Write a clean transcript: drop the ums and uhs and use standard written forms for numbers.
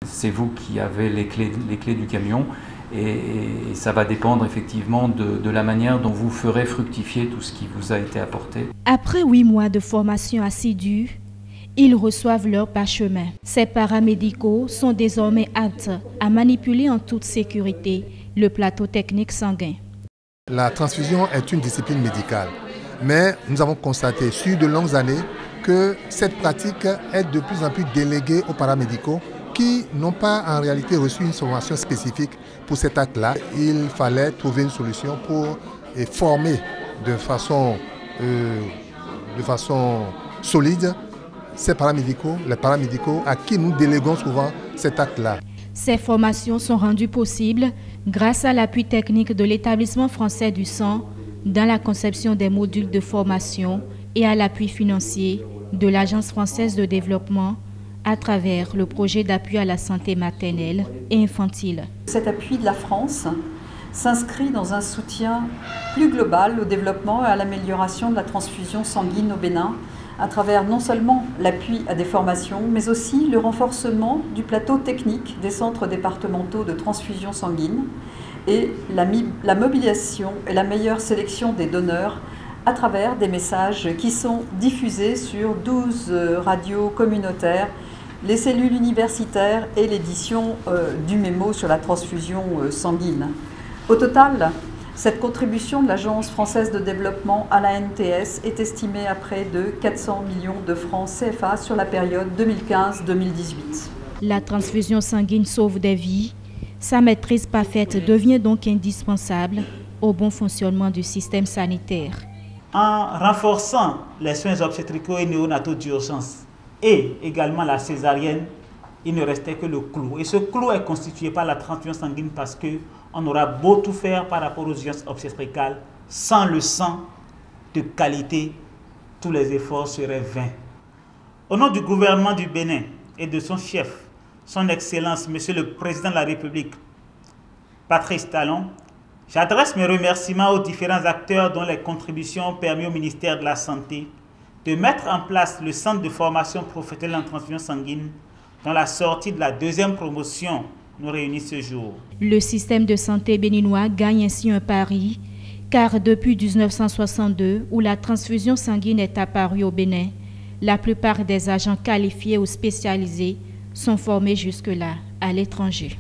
C'est vous qui avez les clés du camion et ça va dépendre effectivement de la manière dont vous ferez fructifier tout ce qui vous a été apporté. Après 8 mois de formation assidue, ils reçoivent leur parchemin. Ces paramédicaux sont désormais aptes à manipuler en toute sécurité le plateau technique sanguin. La transfusion est une discipline médicale, mais nous avons constaté sur de longues années que cette pratique est de plus en plus déléguée aux paramédicaux qui n'ont pas en réalité reçu une formation spécifique pour cet acte-là. Il fallait trouver une solution pour former de façon solide ces paramédicaux, les paramédicaux à qui nous déléguons souvent cet acte-là. Ces formations sont rendues possibles grâce à l'appui technique de l'Établissement français du sang dans la conception des modules de formation et à l'appui financier de l'Agence française de développement à travers le projet d'appui à la santé maternelle et infantile. Cet appui de la France s'inscrit dans un soutien plus global au développement et à l'amélioration de la transfusion sanguine au Bénin à travers non seulement l'appui à des formations, mais aussi le renforcement du plateau technique des centres départementaux de transfusion sanguine et la mobilisation et la meilleure sélection des donneurs à travers des messages qui sont diffusés sur 12 radios communautaires, les cellules universitaires et l'édition du mémo sur la transfusion sanguine. Au total, cette contribution de l'Agence française de développement à la NTS est estimée à près de 400 millions de francs CFA sur la période 2015-2018. La transfusion sanguine sauve des vies. Sa maîtrise parfaite devient donc indispensable au bon fonctionnement du système sanitaire. En renforçant les soins obstétricaux et néonataux d'urgence et également la césarienne, il ne restait que le clou. Et ce clou est constitué par la transfusion sanguine parce qu'on aura beau tout faire par rapport aux urgences obstétricales, sans le sang de qualité, tous les efforts seraient vains. Au nom du gouvernement du Bénin et de son chef, son Excellence, Monsieur le Président de la République, Patrice Talon, j'adresse mes remerciements aux différents acteurs dont les contributions ont permis au ministère de la Santé de mettre en place le centre de formation professionnelle en transfusion sanguine dont la sortie de la 2e promotion nous réunit ce jour. Le système de santé béninois gagne ainsi un pari, car depuis 1962, où la transfusion sanguine est apparue au Bénin, la plupart des agents qualifiés ou spécialisés sont formés jusque-là à l'étranger.